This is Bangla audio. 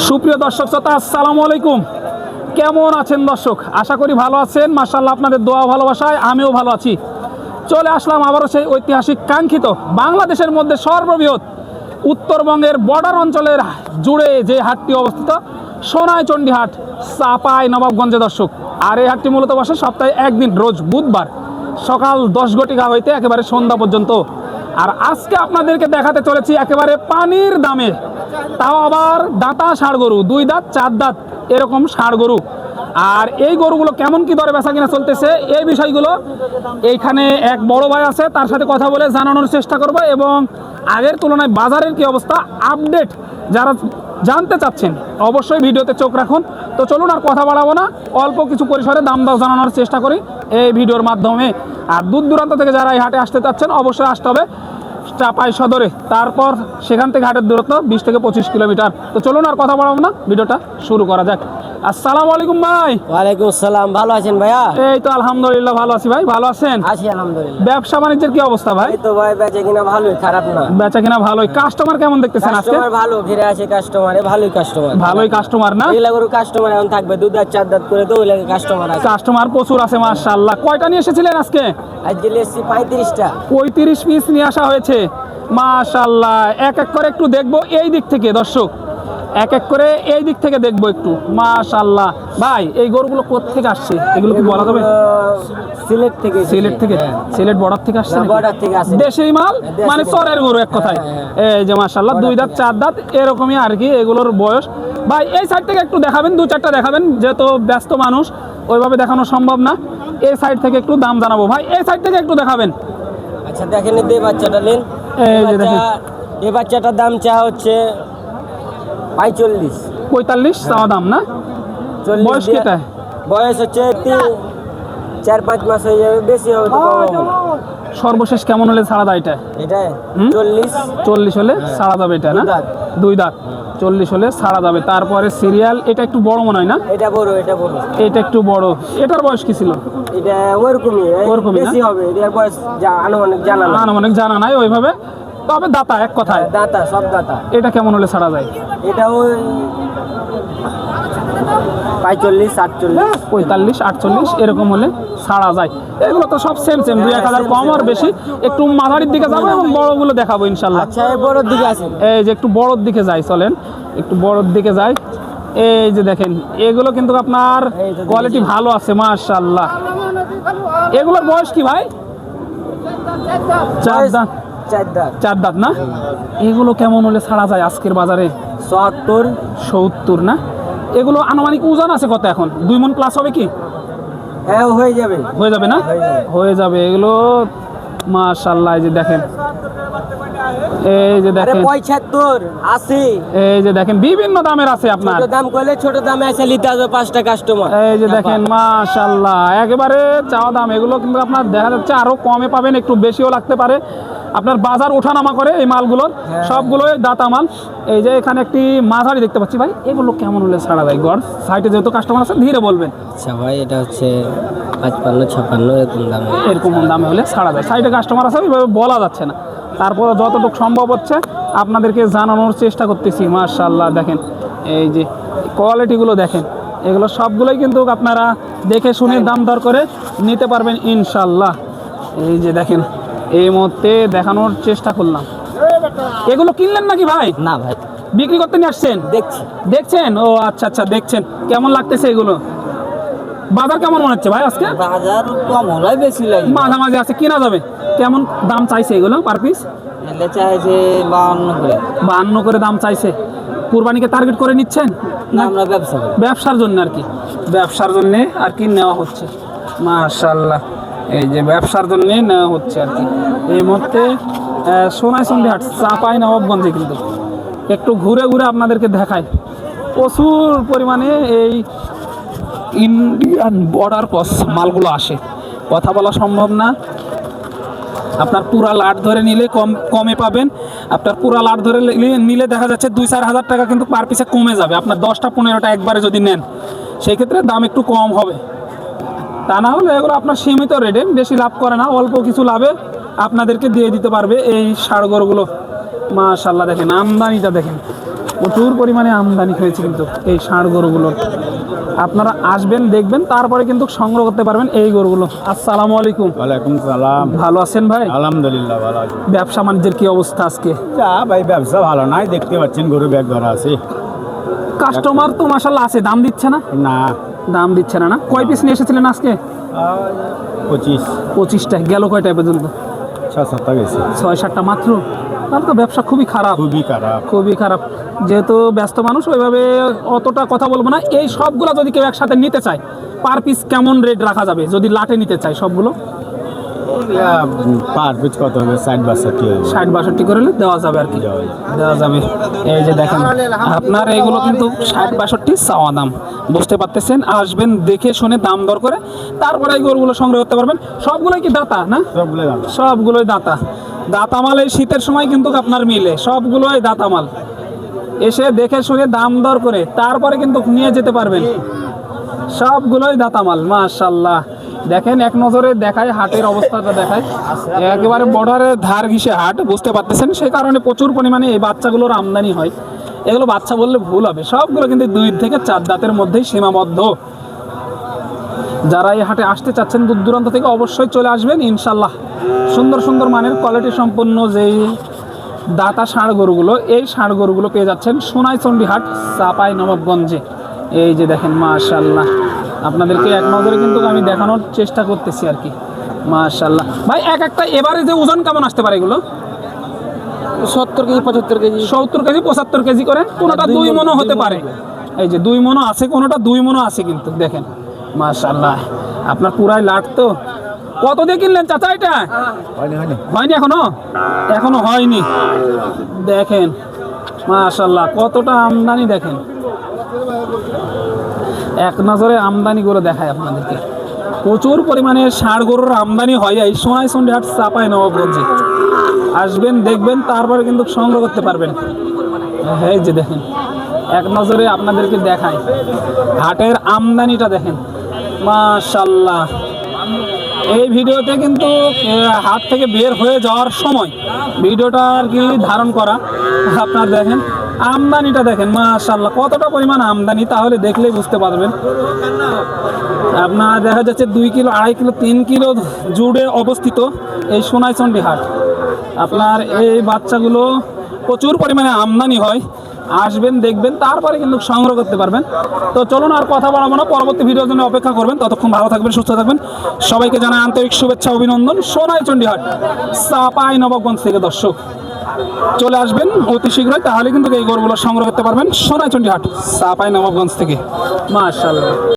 সুপ্রিয় দর্শক শ্রোতা, আসসালামু আলাইকুম। কেমন আছেন দর্শক? আশা করি ভালো আছেন। মাশাআল্লাহ, আপনাদের দোয়া ভালোবাসায় আমিও ভালো আছি। চলে আসলাম আবারও সেই ঐতিহাসিক কাঙ্ক্ষিত বাংলাদেশের মধ্যে সর্ববৃহৎ উত্তরবঙ্গের বর্ডার অঞ্চলের জুড়ে যে হাটটি অবস্থিত, সোনাইচন্ডী হাট, চাপাই নবাবগঞ্জে দর্শক। আর এই হাটটি মূলত বসে সপ্তাহে একদিন, রোজ বুধবার সকাল 10 ঘটিকা হইতে একেবারে সন্ধ্যা পর্যন্ত। আর আজকে আপনাদেরকে দেখাতে চলেছি একেবারে পানির দামে, তাও আবার দাঁতা ষাঁড় গরু, 2 দাঁত 4 দাঁত এরকম ষাঁড় গরু। আর এই গরুগুলো কেমন কি দরে বেচা কিনা চলতেছে, এই বিষয়গুলো এইখানে এক বড় ভাই আছে, তার সাথে কথা বলে জানানোর চেষ্টা করব। এবং আগের তুলনায় বাজারের কি অবস্থা, আপডেট যারা জানতে চাচ্ছেন অবশ্যই ভিডিওতে চোখ রাখুন। তো চলুন আর কথা বাড়াবো না, অল্প কিছু পরিসরে দাম দাও জানানোর চেষ্টা করি এই ভিডিওর মাধ্যমে। আর দূর দূরান্ত থেকে যারা এই হাটে আসতে চাচ্ছেন অবশ্যই আসতে হবে চাপাই সদরে। তারপর সেখান থেকে হাটের দূরত্ব 20 থেকে 25 কিলোমিটার। তো চলুন আর কথা বাড়াবো না, ভিডিওটা শুরু করা যাক। আসসালামু আলাইকুম ভাই। ওয়ালাইকুম আসসালাম। ভালো আছেন ভাইয়া? এই তো আলহামদুলিল্লাহ ভালো আছি ভাই, ভালো আছেন? আছি আলহামদুলিল্লাহ। ব্যবসা বাণিজ্যের কি অবস্থা ভাই? এই তো ভাই বেচা কিনা ভালোই, খারাপ না। বেচা কিনা ভালোই। কাস্টমার কেমন দেখতেছেন আজকে? কাস্টমার ভালো, ঘিরে আছে কাস্টমারে, ভালোই কাস্টমার। ভালোই কাস্টমার না? এগুলা গরু কাস্টমার এখন থাকবে 2 দাঁত 4 দাঁত করে, তো ওই লাগে কাস্টমার আছে। কাস্টমার প্রচুর আছে মাশাআল্লাহ। কয়টা নিয়ে এসেছিলেন আজকে? আজ জেলে এসছি 35টা। 35 পিস নিয়ে আসা হয়েছে মাশাআল্লাহ। এক এক করে একটু দেখবো এই দিক থেকে দর্শক, এক এক করে এই দিক থেকে দেখবো একটু। মাশাআল্লাহ ভাই, এই গরুগুলো কোথা থেকে আসছে, এগুলো কি বলা যাবে? সিলেট থেকে। সিলেট থেকে? সিলেট বর্ডার থেকে আসছে? বর্ডার থেকে আসে। দেশি মাল, মানে চরের গরু এক কথায়। এই যে মাশাআল্লাহ 2 দাঁত 4 দাঁত এরকমই আর কি এগুলোর বয়স। ভাই এই সাইড থেকে একটু দেখাবেন, 2-4টা দেখাবেন, যেহেতু ব্যস্ত মানুষ ওইভাবে দেখানো সম্ভব না। এই সাইড থেকে একটু দাম জানাবো ভাই, এই সাইড থেকে একটু দেখাবেন। আচ্ছা দেখেন, এই বাচ্চাটা নেন। এই যে দেখেন, এই বাচ্চাটার দাম চা হচ্ছে 45। 45 চাওয়া দাম না? 40 বয়স দিয়ে- কেটা? বয়স হচ্ছে 4-5 মাস হয়ে যাবে, বেশি হবে তো কম হবে। সর্বশেষ কেমন হলে ছাড়া দেয় এটা? এটা হুম? 40 হলে ছাড়া যাবে এটা না? 2 দাঁত। 2 দাঁত 40 হলে ছাড়া যাবে। তারপরে সিরিয়াল, এটা একটু বড় মনে হয় না? এটা বড়, এটা বড়। এটা একটু বড়। এটার বয়স কি ছিল? এটা ওরকমই, ওরকমই না? বেশি হবে। এর বয়স আনুমানিক জানা না। আনুমানিক জানা নাই ওইভাবে, তবে দাতা এক কথায়। দাতা, সব দাতা। এটা কেমন হলে ছাড়া যায়? এটা ওই 45-48। 45-48 এরকম হলে ছাড়া যায়। এগুলো তো সব সেম 2-1000 কম আর বেশি। একটু মাঝারির দিকে যাবো এবং বড়গুলো দেখাবো ইনশাল্লাহ। আচ্ছা, এই বড়র দিকে আছে। এই যে একটু বড়র দিকে যাই, চলেন একটু বড়র দিকে যাই। এই যে দেখেন, এগুলো কিন্তু আপনার কোয়ালিটি ভালো আছে মাশাআল্লাহ। এগুলোর বয়স কি ভাই? 4 দাঁত। 4 দাঁত। 4 দাঁত না? এগুলো কেমন হলে ছাড়া যায় আজকের বাজারে? 70 না? এগুলো আনুমানিক ওজন আছে কত এখন? 2 মণ প্লাস হবে কি? হ্যাঁ, হয়ে যাবে। হয়ে যাবে না? হয়ে যাবে এগুলো মাশাআল্লাহ। এই যে দেখেন, এই যে আরে দেখেন, 75 80। এই যে দেখেন বিভিন্ন দামের আছে আপনার। ছোট দাম করলে ছোট দামে এসে নিতে হবে 5টা কাস্টমার। এই যে দেখেন মাশাআল্লাহ, একেবারে চাওয়া দাম। এগুলো কিন্তু আপনার দেখা যাচ্ছে আরো কমে পাবেন, একটু বেশিও লাগতে পারে। আপনার বাজার ওঠানামা করে এই মালগুলোর, সবগুলোই দাতা মাল। এই যে এখানে একটি মাঝারি দেখতে পাচ্ছি ভাই, এগুলো কেমন হলে ছাড়া যায়? গড় সাইডে যেহেতু কাস্টমার আছে, ধীরে বলবেন। আচ্ছা ভাই, এটা হচ্ছে 55-56 এরকম দাম। এরকম দামে হলে ছাড়া যায়। সাইডে কাস্টমার আছে, ওইভাবে বলা যাচ্ছে না। তারপরে যতটুকু সম্ভব হচ্ছে আপনাদেরকে জানানোর চেষ্টা করতেছি। মাশাআল্লাহ দেখেন, এই যে কোয়ালিটিগুলো দেখেন, এগুলো সবগুলোই কিন্তু আপনারা দেখে শুনে দাম দর করে নিতে পারবেন ইনশাল্লাহ। এই যে দেখেন, এই মুহূর্তে দেখানোর চেষ্টা করলাম। এগুলো কিনলেন নাকি ভাই? না ভাই, বিক্রি করতে নিয়ে আসছেন? দেখছি। দেখছেন? ও আচ্ছা আচ্ছা, দেখছেন। কেমন লাগতেছে এগুলো? বাজার কেমন মনে হচ্ছে ভাই আজকে? বাজার কম হলে বেশি লাগে। মাঝামাঝি আছে, কিনা যাবে। কেমন দাম চাইছে এগুলো পার পিস? এলে চাইছে 52 করে। 52 করে দাম চাইছে। কুরবানিকে টার্গেট করে নিচ্ছেন? না, আমরা ব্যবসা করি। ব্যবসার জন্য আর কি, ব্যবসার জন্য আর কি নেওয়া হচ্ছে মাশাআল্লাহ। এই যে ব্যবসার জন্য নেওয়া হচ্ছে আর কি। এই মুহূর্তে সোনাইচন্ডী হাট, চাপাই নবাবগঞ্জে কিন্তু একটু ঘুরে ঘুরে আপনাদেরকে দেখায়। প্রচুর পরিমাণে এই ইন্ডিয়ান বর্ডার ক্রস মালগুলো আসে, কথা বলা সম্ভব না। আপনার পুরা লাট ধরে নিলে কমে পাবেন। আপনার পুরা লাট ধরে নিলে দেখা যাচ্ছে 2-4 হাজার টাকা কিন্তু পার পিসে কমে যাবে। আপনার 10টা-15টা একবারে যদি নেন, সেই ক্ষেত্রে দাম একটু কম হবে। তা না হলে এগুলো আপনার সীমিত রেটে, বেশি লাভ করে না, অল্প কিছু লাভে আপনাদেরকে দিয়ে দিতে পারবে এই ষাঁড় গরুগুলো। মাশাআল্লাহ দেখেন আমদানিটা দেখেন, প্রচুর পরিমাণে আমদানি হয়েছে কিন্তু এই ষাঁড় গরুগুলোর। আপনারা আসবেন, দেখবেন, তারপরে কিন্তু সংগ্রহ করতে পারবেন এই গরুগুলো। আসসালামু আলাইকুম। ওয়ালাইকুম সালাম। ভালো আছেন ভাই? আলহামদুলিল্লাহ ভালো আছি। ব্যবসা বাণিজ্যের কি অবস্থা আজকে? যা ভাই ব্যবসা ভালো নাই, দেখতে পাচ্ছেন গরু ব্যাগ ধরা আছে। কাস্টমার তো মাশাল্লাহ আছে, দাম দিচ্ছে না? না দাম দিচ্ছে না। কয় পিস নিয়ে এসেছিলেন আজকে? 25 25টা। গেল কয়টা পর্যন্ত? 6-7টা গেছে। 6-7টা মাত্র? তাহলে তো ব্যবসা খুবই খারাপ, খুবই খারাপ। খুবই খারাপ। যেহেতু ব্যস্ত মানুষ, ওইভাবে অতটা কথা বলবো না। এই সবগুলো যদি কেউ একসাথে নিতে চায়, পার পিস কেমন রেট রাখা যাবে যদি লাটে নিতে চায় সবগুলো? পার পিস কত হবে? 60-62 হবে। 60-62 করে হলে দেওয়া যাবে আর কি, দেওয়া যাবে। এই যে দেখেন, আপনার এইগুলো কিন্তু 60-62 চাওয়া দাম, বুঝতে পারতেছেন। আসবেন, দেখে শুনে দাম দর করে তারপরে এই গরুগুলো সংগ্রহ করতে পারবেন। সবগুলোই কি দাতা না? সবগুলো দাম। সবগুলোই দাতা। দাতা মাল এই শীতের সময় কিন্তু আপনার মিলে, সবগুলোই দাতা মাল। এসে দেখে শুনে দাম দর করে তারপরে কিন্তু নিয়ে যেতে পারবেন। সবগুলোই দাতা মাল, মাশাআল্লাহ। দেখেন, এক নজরে দেখায় হাটের অবস্থাটা দেখায়, একেবারে বর্ডারের ধার ঘিসে হাট, বুঝতে পারতেছেন। সেই কারণে প্রচুর পরিমাণে এই বাচ্চাগুলোর আমদানি হয়। এগুলো বাচ্চা বললে ভুল হবে, সবগুলো কিন্তু 2 থেকে 4 দাঁতের মধ্যেই সীমাবদ্ধ। যারা এই হাটে আসতে চাচ্ছেন দূর দূরান্ত থেকে, অবশ্যই চলে আসবেন ইনশাল্লাহ। সুন্দর সুন্দর মানের কোয়ালিটি সম্পন্ন যেই দাতা ষাঁড় গরুগুলো, এই ষাঁড় গরুগুলো পেয়ে যাচ্ছেন সোনাইচন্ডী হাট, চাপাই নবাবগঞ্জে। এই যে দেখেন, মাশাল্লাহ। আপনাদেরকে এক নজরে কিন্তু আমি দেখানোর চেষ্টা করতেছি আর কি, মাশাল্লাহ। ভাই এক একটা এবারে যে ওজন কেমন আসতে পারে এগুলো? 70 কেজি 75 কেজি 70 কেজি 75 কেজি করে, কোনোটা 2 মনও হতে পারে। এই যে 2 মনও আছে, কোনোটা 2 মনও আছে কিন্তু দেখেন, মাশাল্লাহ। আপনার পুরাই লাট তো। কত দিয়ে কিনলেন চাচা এটা? হয়নি এখনো? এখনো হয়নি। দেখেন মাশাল্লাহ, কতটা আমদানি দেখেন। এক নজরে আমদানিগুলো দেখায় আপনাদেরকে। প্রচুর পরিমাণে ষাঁড় গরুর আমদানি হয় এই সোনাইচন্ডী হাট, চাপাই নবাবগঞ্জে। আসবেন, দেখবেন, তারপরে কিন্তু সংগ্রহ করতে পারবেন। এই যে দেখেন, এক নজরে আপনাদেরকে দেখায় হাটের আমদানিটা দেখেন, মাশাল্লাহ। এই ভিডিওতে কিন্তু হাট থেকে বের হয়ে যাওয়ার সময় ভিডিওটা আর কি ধারণ করা। আপনার দেখেন আমদানিটা দেখেন, মাশাল্লাহ, কতটা পরিমাণ আমদানি, তাহলে দেখলেই বুঝতে পারবেন। আপনার দেখা যাচ্ছে 2 কিলো, 2.5 কিলো, 3 কিলো জুড়ে অবস্থিত এই সোনাইচন্ডী হাট। আপনার এই বাচ্চাগুলো প্রচুর পরিমাণে আমদানি হয়। আসবেন, দেখবেন, তারপরে কিন্তু সংগ্রহ করতে পারবেন। তো চলুন আর কথা বাড়াবো না, পরবর্তী ভিডিওর জন্য অপেক্ষা করবেন। ততক্ষণ ভালো থাকবেন, সুস্থ থাকবেন। সবাইকে জানাই আন্তরিক শুভেচ্ছা, অভিনন্দন। সোনাইচন্ডী হাট, চাপাই নবাবগঞ্জ থেকে দর্শক চলে আসবেন অতি শীঘ্রই, তাহলে কিন্তু এই গরুগুলো সংগ্রহ করতে পারবেন। সোনাইচন্ডী হাট, চাপাই নবাবগঞ্জ থেকে, মাশাআল্লাহ।